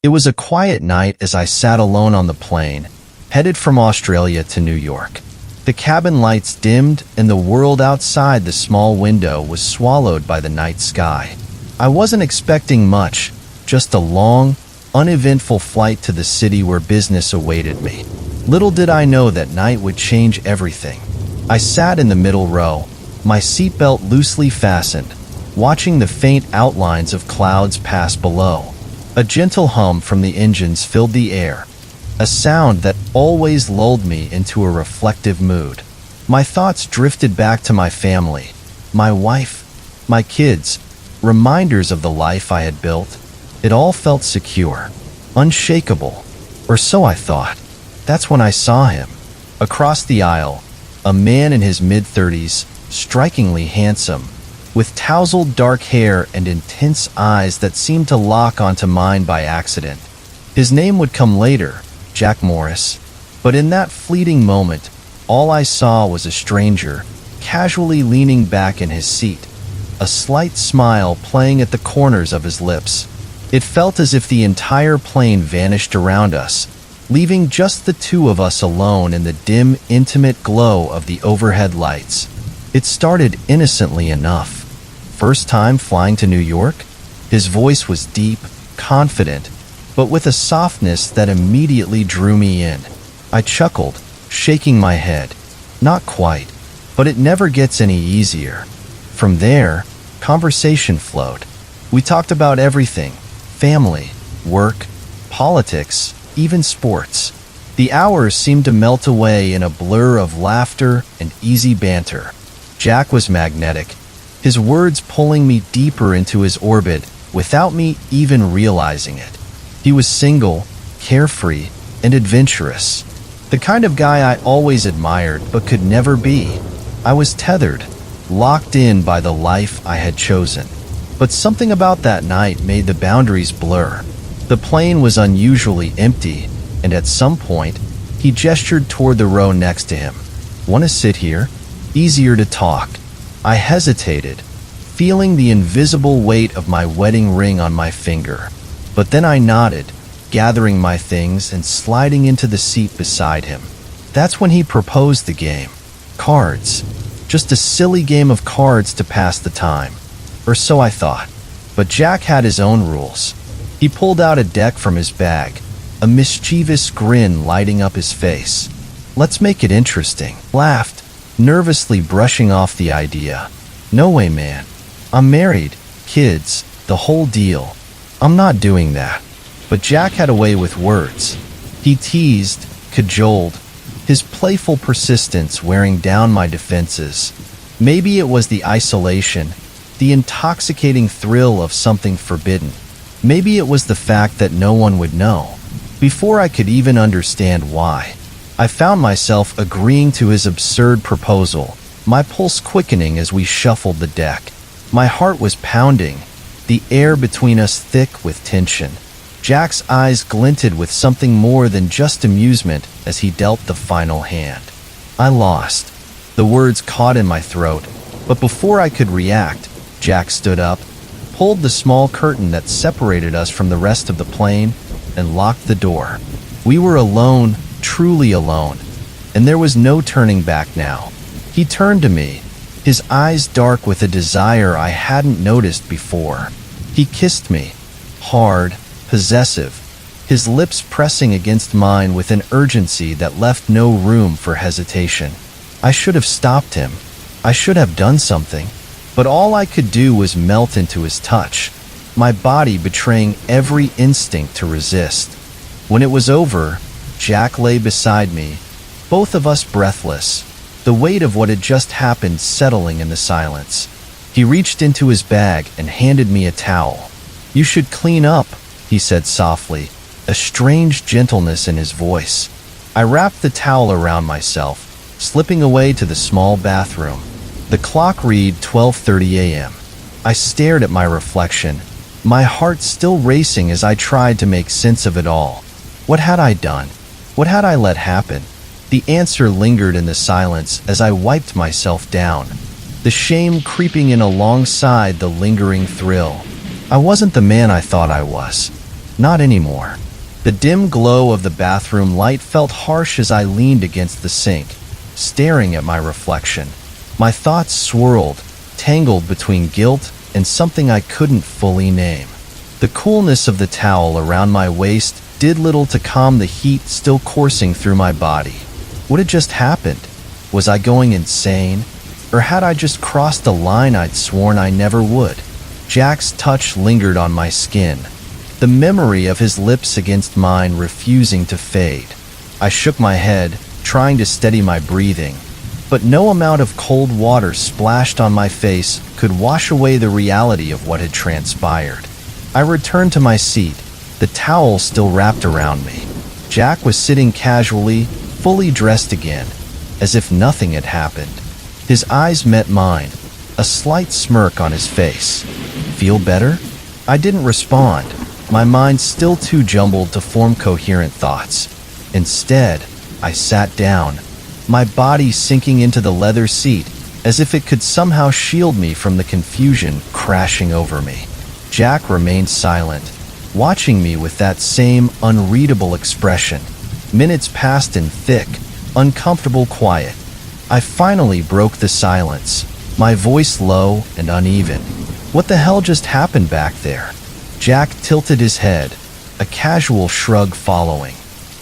It was a quiet night as I sat alone on the plane, headed from Australia to New York. The cabin lights dimmed and the world outside the small window was swallowed by the night sky. I wasn't expecting much, just a long, uneventful flight to the city where business awaited me. Little did I know that night would change everything. I sat in the middle row, my seatbelt loosely fastened, watching the faint outlines of clouds pass below. A gentle hum from the engines filled the air, a sound that always lulled me into a reflective mood. My thoughts drifted back to my family, my wife, my kids, reminders of the life I had built. It all felt secure, unshakable, or so I thought. That's when I saw him. Across the aisle, a man in his mid-30s, strikingly handsome, with tousled dark hair and intense eyes that seemed to lock onto mine by accident. His name would come later, Jack Morris, but in that fleeting moment, all I saw was a stranger, casually leaning back in his seat, a slight smile playing at the corners of his lips. It felt as if the entire plane vanished around us, leaving just the two of us alone in the dim, intimate glow of the overhead lights. It started innocently enough. First time flying to New York? His voice was deep, confident, but with a softness that immediately drew me in. I chuckled, shaking my head. Not quite, but it never gets any easier. From there, conversation flowed. We talked about everything: family, work, politics, even sports. The hours seemed to melt away in a blur of laughter and easy banter. Jack was magnetic, his words pulling me deeper into his orbit without me even realizing it. He was single, carefree, and adventurous. The kind of guy I always admired but could never be. I was tethered, locked in by the life I had chosen. But something about that night made the boundaries blur. The plane was unusually empty, and at some point, he gestured toward the row next to him. "Want to sit here? Easier to talk." I hesitated, feeling the invisible weight of my wedding ring on my finger. But then I nodded, gathering my things and sliding into the seat beside him. That's when he proposed the game. Cards. Just a silly game of cards to pass the time. Or so I thought. But Jack had his own rules. He pulled out a deck from his bag, a mischievous grin lighting up his face. "Let's make it interesting," laughed, nervously brushing off the idea. "No way, man. I'm married, kids, the whole deal. I'm not doing that." But Jack had a way with words. He teased, cajoled, his playful persistence wearing down my defenses. Maybe it was the isolation, the intoxicating thrill of something forbidden. Maybe it was the fact that no one would know. Before I could even understand why, I found myself agreeing to his absurd proposal, my pulse quickening as we shuffled the deck. My heart was pounding, the air between us thick with tension. Jack's eyes glinted with something more than just amusement as he dealt the final hand. I lost. The words caught in my throat, but before I could react, Jack stood up, pulled the small curtain that separated us from the rest of the plane, and locked the door. We were alone, truly alone, and there was no turning back now. He turned to me, his eyes dark with a desire I hadn't noticed before. He kissed me, hard, possessive, his lips pressing against mine with an urgency that left no room for hesitation. I should have stopped him. I should have done something, but all I could do was melt into his touch, my body betraying every instinct to resist. When it was over, Jack lay beside me, both of us breathless, the weight of what had just happened settling in the silence. He reached into his bag and handed me a towel. "You should clean up," he said softly, a strange gentleness in his voice. I wrapped the towel around myself, slipping away to the small bathroom. The clock read 12:30 a.m. I stared at my reflection, my heart still racing as I tried to make sense of it all. What had I done? What had I let happen? The answer lingered in the silence as I wiped myself down, the shame creeping in alongside the lingering thrill. I wasn't the man I thought I was. Not anymore. The dim glow of the bathroom light felt harsh as I leaned against the sink, staring at my reflection. My thoughts swirled, tangled between guilt and something I couldn't fully name. The coolness of the towel around my waist did little to calm the heat still coursing through my body. What had just happened? Was I going insane? Or had I just crossed a line I'd sworn I never would? Jack's touch lingered on my skin, the memory of his lips against mine refusing to fade. I shook my head, trying to steady my breathing, but no amount of cold water splashed on my face could wash away the reality of what had transpired. I returned to my seat, the towel still wrapped around me. Jack was sitting casually, fully dressed again, as if nothing had happened. His eyes met mine, a slight smirk on his face. "Feel better?" I didn't respond, my mind still too jumbled to form coherent thoughts. Instead, I sat down, my body sinking into the leather seat as if it could somehow shield me from the confusion crashing over me. Jack remained silent, watching me with that same unreadable expression. Minutes passed in thick, uncomfortable quiet. I finally broke the silence, my voice low and uneven. "What the hell just happened back there?" Jack tilted his head, a casual shrug following.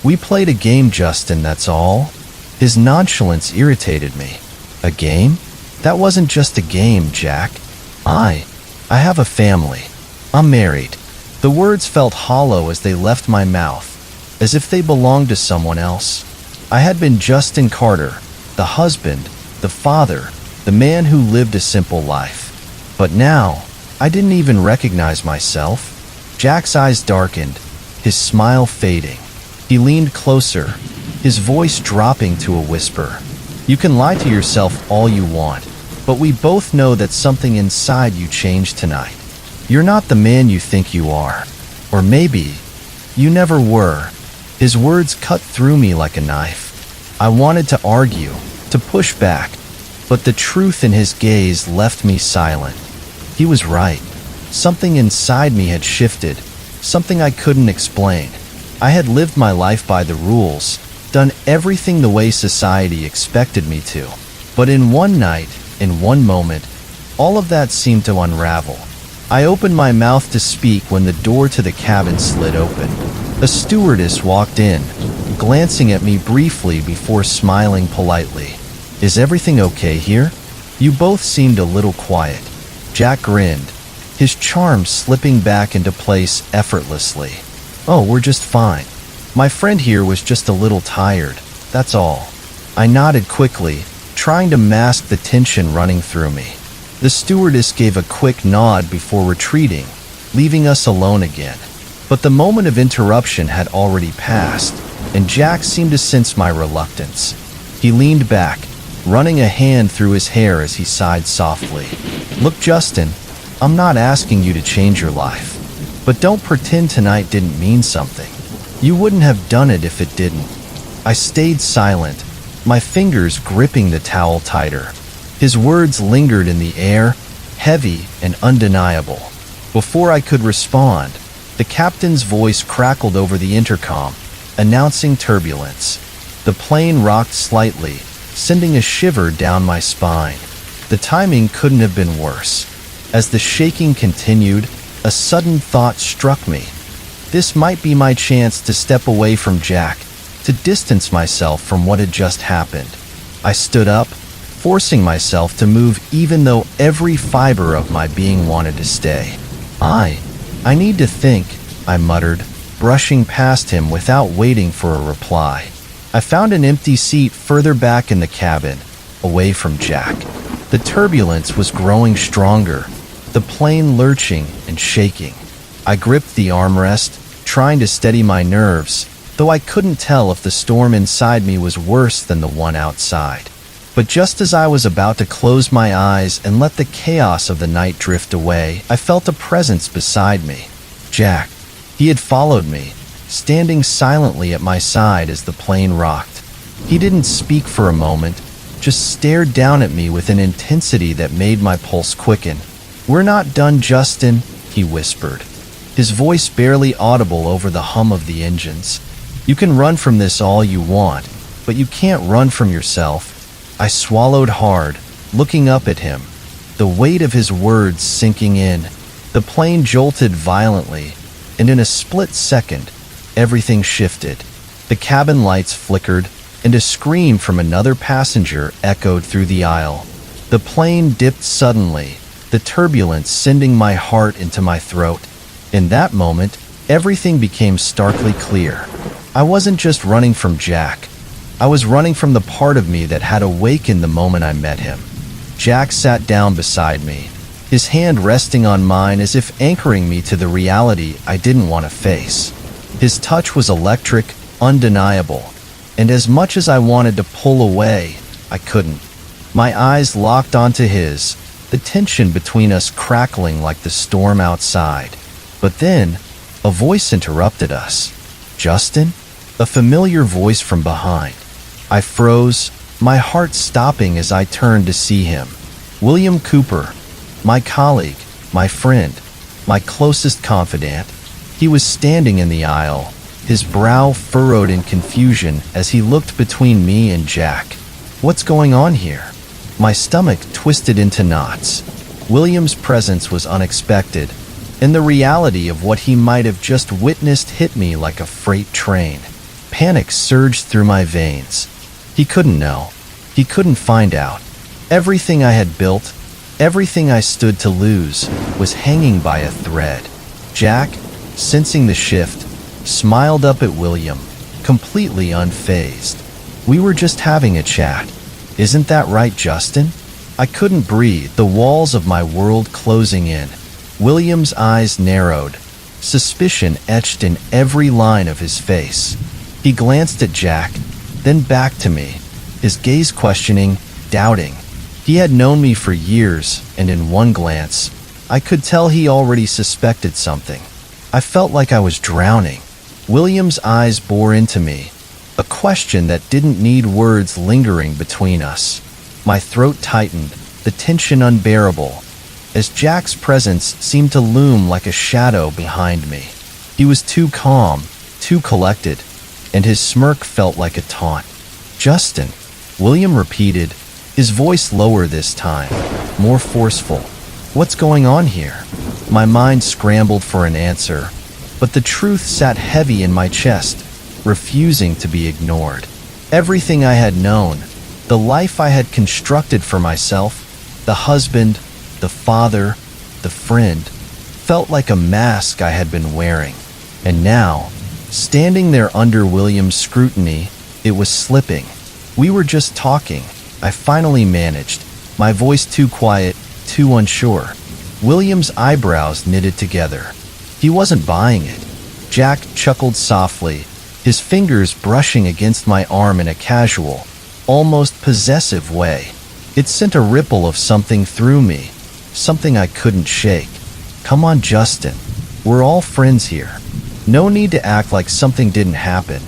"We played a game, Justin, that's all." His nonchalance irritated me. "A game? That wasn't just a game, Jack. I have a family. I'm married." The words felt hollow as they left my mouth, as if they belonged to someone else. I had been Justin Carter, the husband, the father, the man who lived a simple life. But now, I didn't even recognize myself. Jack's eyes darkened, his smile fading. He leaned closer, his voice dropping to a whisper. "You can lie to yourself all you want, but we both know that something inside you changed tonight. You're not the man you think you are. Or maybe, you never were." His words cut through me like a knife. I wanted to argue, to push back, but the truth in his gaze left me silent. He was right. Something inside me had shifted, something I couldn't explain. I had lived my life by the rules, done everything the way society expected me to. But in one night, in one moment, all of that seemed to unravel. I opened my mouth to speak when the door to the cabin slid open. A stewardess walked in, glancing at me briefly before smiling politely. "Is everything okay here? You both seemed a little quiet." Jack grinned, his charm slipping back into place effortlessly. "Oh, we're just fine. My friend here was just a little tired, that's all." I nodded quickly, trying to mask the tension running through me. The stewardess gave a quick nod before retreating, leaving us alone again. But the moment of interruption had already passed, and Jack seemed to sense my reluctance. He leaned back, running a hand through his hair as he sighed softly. "Look, Justin, I'm not asking you to change your life, but don't pretend tonight didn't mean something. You wouldn't have done it if it didn't." I stayed silent, my fingers gripping the towel tighter. His words lingered in the air, heavy and undeniable. Before I could respond, the captain's voice crackled over the intercom, announcing turbulence. The plane rocked slightly, sending a shiver down my spine. The timing couldn't have been worse. As the shaking continued, a sudden thought struck me. This might be my chance to step away from Jack, to distance myself from what had just happened. I stood up, forcing myself to move even though every fiber of my being wanted to stay. I need to think," I muttered, brushing past him without waiting for a reply. I found an empty seat further back in the cabin, away from Jack. The turbulence was growing stronger, the plane lurching and shaking. I gripped the armrest, trying to steady my nerves, though I couldn't tell if the storm inside me was worse than the one outside. But just as I was about to close my eyes and let the chaos of the night drift away, I felt a presence beside me. Jack. He had followed me, standing silently at my side as the plane rocked. He didn't speak for a moment, just stared down at me with an intensity that made my pulse quicken. "We're not done, Justin," he whispered. his voice barely audible over the hum of the engines. "You can run from this all you want, but you can't run from yourself." I swallowed hard, looking up at him, the weight of his words sinking in. The plane jolted violently, and in a split second, everything shifted. The cabin lights flickered, and a scream from another passenger echoed through the aisle. The plane dipped suddenly, the turbulence sending my heart into my throat. In that moment, everything became starkly clear. I wasn't just running from Jack. I was running from the part of me that had awakened the moment I met him. Jack sat down beside me, his hand resting on mine as if anchoring me to the reality I didn't want to face. His touch was electric, undeniable, and as much as I wanted to pull away, I couldn't. My eyes locked onto his, the tension between us crackling like the storm outside. But then, a voice interrupted us. "Justin?" A familiar voice from behind. I froze, my heart stopping as I turned to see him. William Cooper, my colleague, my friend, my closest confidant. He was standing in the aisle, his brow furrowed in confusion as he looked between me and Jack. "What's going on here?" My stomach twisted into knots. William's presence was unexpected, and the reality of what he might have just witnessed hit me like a freight train. Panic surged through my veins. He couldn't know. He couldn't find out. Everything I had built, everything I stood to lose, was hanging by a thread. Jack, sensing the shift, smiled up at William, completely unfazed. "We were just having a chat. Isn't that right, Justin?" I couldn't breathe, the walls of my world closing in. William's eyes narrowed, suspicion etched in every line of his face. He glanced at Jack, then back to me, his gaze questioning, doubting. He had known me for years, and in one glance, I could tell he already suspected something. I felt like I was drowning. William's eyes bore into me, a question that didn't need words lingering between us. My throat tightened, the tension unbearable, as Jack's presence seemed to loom like a shadow behind me. He was too calm, too collected, and his smirk felt like a taunt. "Justin," William repeated, his voice lower this time, more forceful. "What's going on here?" My mind scrambled for an answer, but the truth sat heavy in my chest, refusing to be ignored. Everything I had known, the life I had constructed for myself, the husband, the father, the friend, felt like a mask I had been wearing. And now, standing there under William's scrutiny, it was slipping. "We were just talking," I finally managed, my voice too quiet, too unsure. William's eyebrows knitted together. He wasn't buying it. Jack chuckled softly, his fingers brushing against my arm in a casual, almost possessive way. It sent a ripple of something through me, something I couldn't shake. "Come on, Justin. We're all friends here. No need to act like something didn't happen."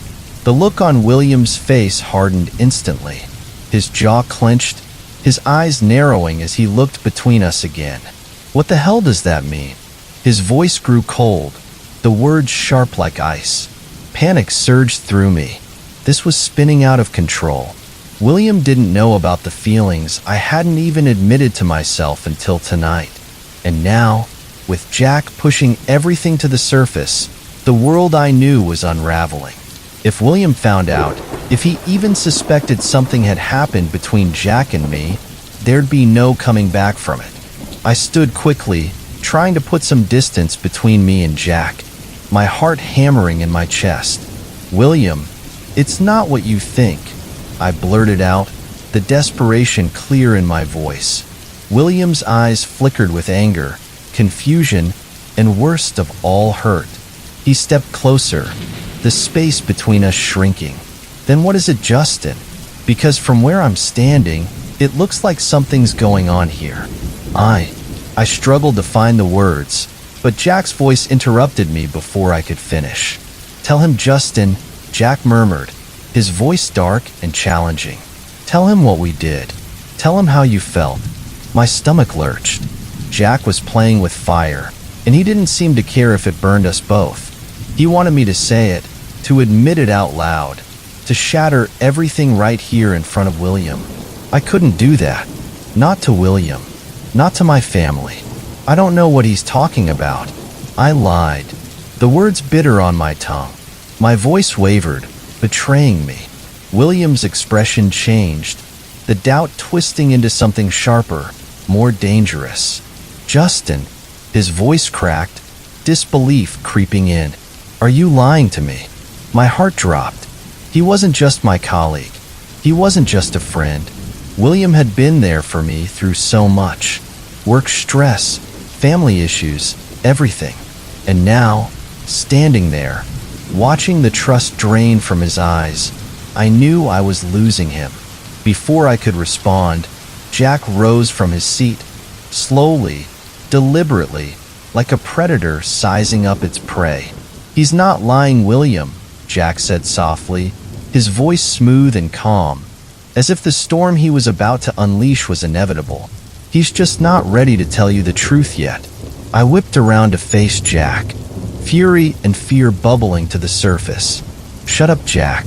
The look on William's face hardened instantly. His jaw clenched, his eyes narrowing as he looked between us again. "What the hell does that mean?" His voice grew cold, the words sharp like ice. Panic surged through me. This was spinning out of control. William didn't know about the feelings I hadn't even admitted to myself until tonight. And now, with Jack pushing everything to the surface, the world I knew was unraveling. If William found out, if he even suspected something had happened between Jack and me, there'd be no coming back from it. I stood quickly, trying to put some distance between me and Jack, my heart hammering in my chest. "William, it's not what you think," I blurted out, the desperation clear in my voice. William's eyes flickered with anger, confusion, and worst of all, hurt. He stepped closer, the space between us shrinking. "Then what is it, Justin? Because from where I'm standing, it looks like something's going on here." I struggled to find the words, but Jack's voice interrupted me before I could finish. "Tell him, Justin," Jack murmured, his voice dark and challenging. "Tell him what we did. Tell him how you felt." My stomach lurched. Jack was playing with fire, and he didn't seem to care if it burned us both. He wanted me to say it, to admit it out loud, to shatter everything right here in front of William. I couldn't do that. Not to William. Not to my family. I don't know what he's talking about. I lied. The words bitter on my tongue. My voice wavered, betraying me. William's expression changed, the doubt twisting into something sharper, more dangerous. Justin, his voice cracked, disbelief creeping in. Are you lying to me? My heart dropped. He wasn't just my colleague. He wasn't just a friend. William had been there for me through so much. Work stress, family issues, everything. And now, standing there, watching the trust drain from his eyes, I knew I was losing him. Before I could respond, Jack rose from his seat, slowly, deliberately, like a predator sizing up its prey. He's not lying, William, Jack said softly, his voice smooth and calm, as if the storm he was about to unleash was inevitable. He's just not ready to tell you the truth yet. I whipped around to face Jack, fury and fear bubbling to the surface. Shut up, Jack.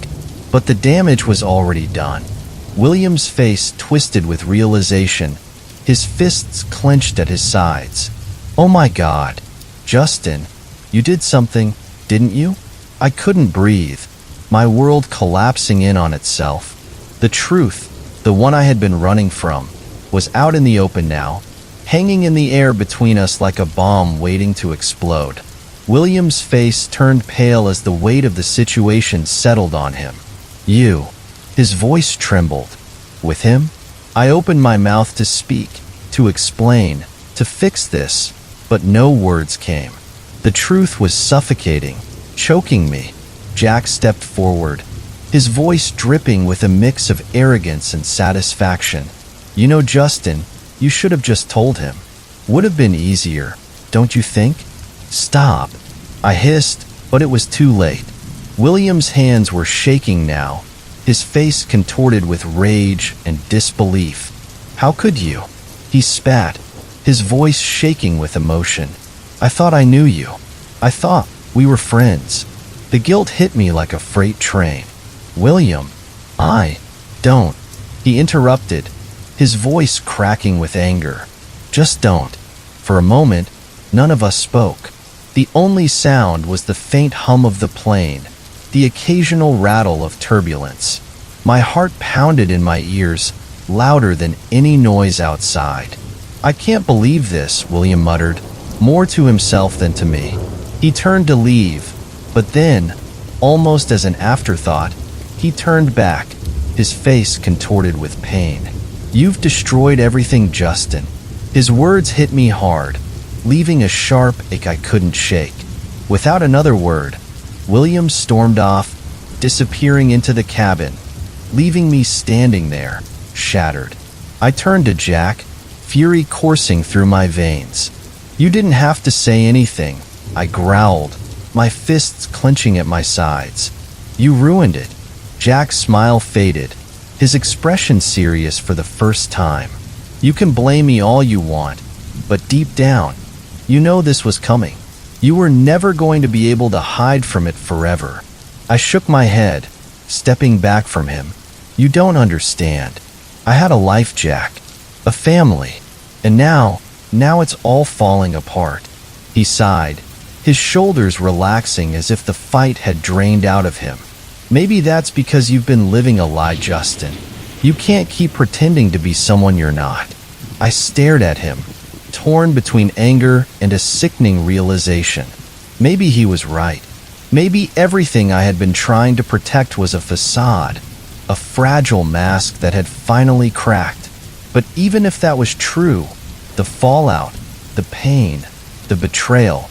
But the damage was already done. William's face twisted with realization, his fists clenched at his sides. Oh my God, Justin, you did something, didn't you? I couldn't breathe, my world collapsing in on itself. The truth, the one I had been running from, was out in the open now, hanging in the air between us like a bomb waiting to explode. William's face turned pale as the weight of the situation settled on him. You. His voice trembled. With him? I opened my mouth to speak, to explain, to fix this, but no words came. The truth was suffocating, choking me. Jack stepped forward, his voice dripping with a mix of arrogance and satisfaction. You know, Justin, you should have just told him. Would have been easier, don't you think? Stop. I hissed, but it was too late. William's hands were shaking now, his face contorted with rage and disbelief. How could you? He spat, his voice shaking with emotion. I thought I knew you. I thought we were friends. The guilt hit me like a freight train. William, I don't. He interrupted, his voice cracking with anger. Just don't. For a moment, none of us spoke. The only sound was the faint hum of the plane, the occasional rattle of turbulence. My heart pounded in my ears, louder than any noise outside. I can't believe this, William muttered, more to himself than to me. He turned to leave, but then, almost as an afterthought, he turned back, his face contorted with pain. You've destroyed everything, Justin. His words hit me hard, leaving a sharp ache I couldn't shake. Without another word, William stormed off, disappearing into the cabin, leaving me standing there, shattered. I turned to Jack, fury coursing through my veins. You didn't have to say anything, I growled, my fists clenching at my sides. You ruined it. Jack's smile faded, his expression serious for the first time. You can blame me all you want, but deep down, you know this was coming. You were never going to be able to hide from it forever. I shook my head, stepping back from him. You don't understand. I had a life, Jack. A family. And now it's all falling apart. He sighed, his shoulders relaxing as if the fight had drained out of him. Maybe that's because you've been living a lie, Justin. You can't keep pretending to be someone you're not. I stared at him, torn between anger and a sickening realization. Maybe he was right. Maybe everything I had been trying to protect was a facade, a fragile mask that had finally cracked. But even if that was true, the fallout, the pain, the betrayal,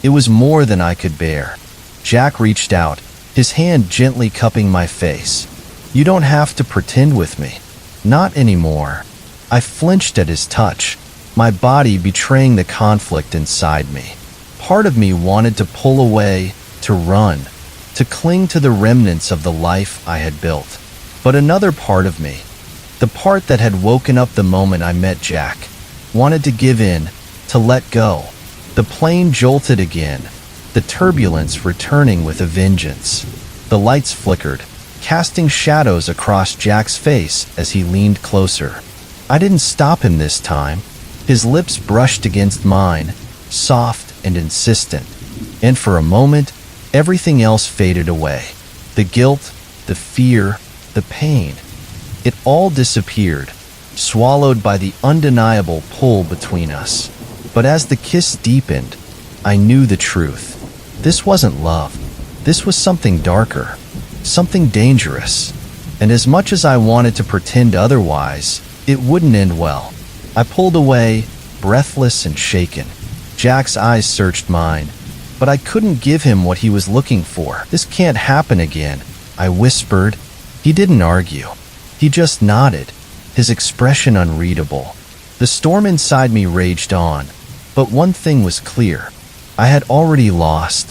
it was more than I could bear. Jack reached out, his hand gently cupping my face. You don't have to pretend with me. Not anymore. I flinched at his touch, my body betraying the conflict inside me. Part of me wanted to pull away, to run, to cling to the remnants of the life I had built. But another part of me, the part that had woken up the moment I met Jack, wanted to give in, to let go. The The plane jolted again, the turbulence returning with a vengeance. The lights flickered, casting shadows across Jack's face as he leaned closer. I didn't stop him this time. His lips brushed against mine, soft and insistent, and for a moment, everything else faded away. The guilt, the fear, the pain. It all disappeared, swallowed by the undeniable pull between us. But as the kiss deepened, I knew the truth. This wasn't love. This was something darker, something dangerous. And as much as I wanted to pretend otherwise, it wouldn't end well. I pulled away, breathless and shaken. Jack's eyes searched mine, but I couldn't give him what he was looking for. "This can't happen again," I whispered. He didn't argue. He just nodded, his expression unreadable. The storm inside me raged on, but one thing was clear. I had already lost.